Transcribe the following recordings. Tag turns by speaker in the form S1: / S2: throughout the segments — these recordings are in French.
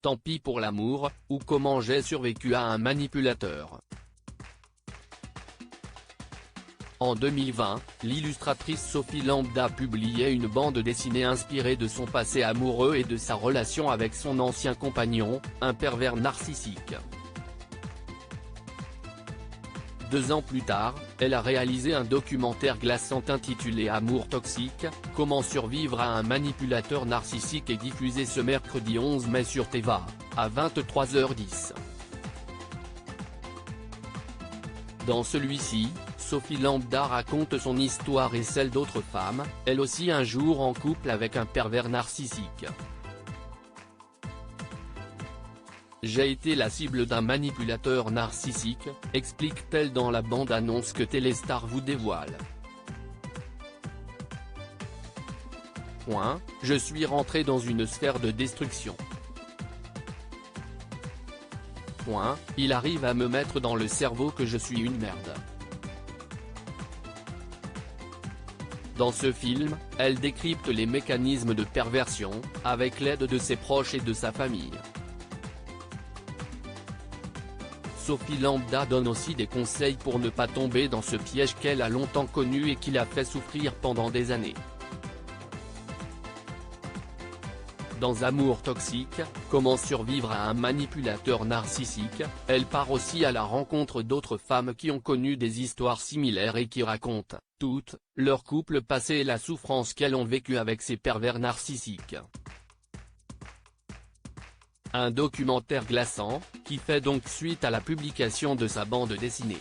S1: Tant pis pour l'amour, ou comment j'ai survécu à un manipulateur. En 2020, l'illustratrice Sophie Lambda publiait une bande dessinée inspirée de son passé amoureux et de sa relation avec son ancien compagnon, un pervers narcissique. 2 ans plus tard, elle a réalisé un documentaire glaçant intitulé Amour toxique, comment survivre à un manipulateur narcissique et diffusé ce mercredi 11 mai sur Téva, à 23h10. Dans celui-ci, Sophie Lambda raconte son histoire et celle d'autres femmes, elle aussi un jour en couple avec un pervers narcissique. J'ai été la cible d'un manipulateur narcissique, explique-t-elle dans la bande-annonce que Téléstar vous dévoile. Je suis rentré dans une sphère de destruction. Il arrive à me mettre dans le cerveau que je suis une merde. Dans ce film, elle décrypte les mécanismes de perversion, avec l'aide de ses proches et de sa famille. Sophie Lambda donne aussi des conseils pour ne pas tomber dans ce piège qu'elle a longtemps connu et qui l'a fait souffrir pendant des années. Dans Amour toxique, comment survivre à un manipulateur narcissique, elle part aussi à la rencontre d'autres femmes qui ont connu des histoires similaires et qui racontent, toutes, leur couple passé et la souffrance qu'elles ont vécue avec ces pervers narcissiques. Un documentaire glaçant, qui fait donc suite à la publication de sa bande dessinée.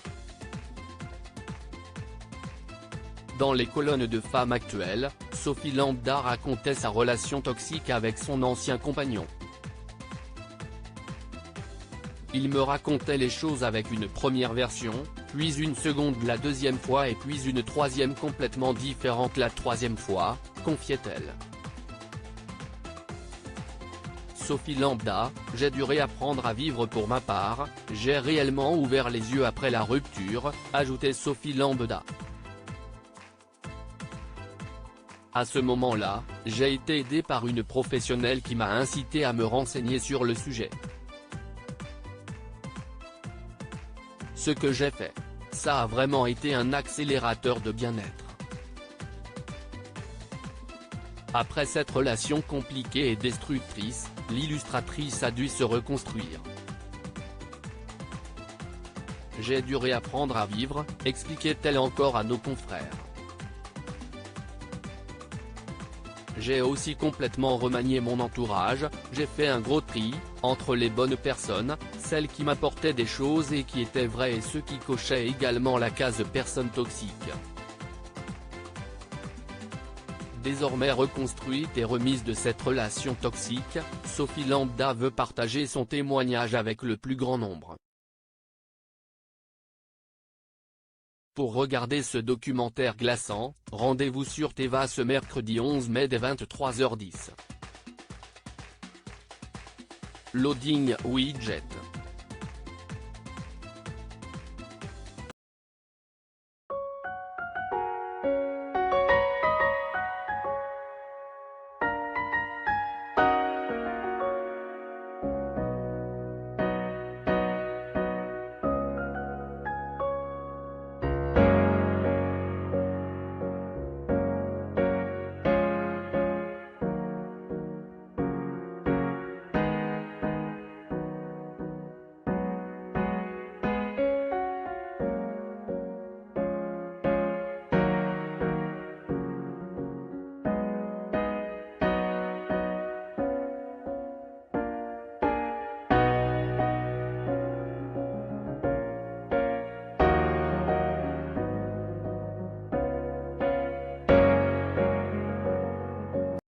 S1: Dans les colonnes de Femmes Actuelles, Sophie Lambda racontait sa relation toxique avec son ancien compagnon. Il me racontait les choses avec une première version, puis une seconde la deuxième fois et puis une troisième complètement différente la troisième fois, confiait-elle. Sophie Lambda, j'ai dû réapprendre à vivre pour ma part, j'ai réellement ouvert les yeux après la rupture, ajoutait Sophie Lambda. À ce moment-là, j'ai été aidé par une professionnelle qui m'a incité à me renseigner sur le sujet. Ce que j'ai fait. Ça a vraiment été un accélérateur de bien-être. Après cette relation compliquée et destructrice, l'illustratrice a dû se reconstruire. J'ai dû réapprendre à vivre, expliquait-elle encore à nos confrères. J'ai aussi complètement remanié mon entourage, j'ai fait un gros tri, entre les bonnes personnes, celles qui m'apportaient des choses et qui étaient vraies et ceux qui cochaient également la case personne toxique. Désormais reconstruite et remise de cette relation toxique, Sophie Lambda veut partager son témoignage avec le plus grand nombre. Pour regarder ce documentaire glaçant, rendez-vous sur Téva ce mercredi 11 mai dès 23h10. Loading widget.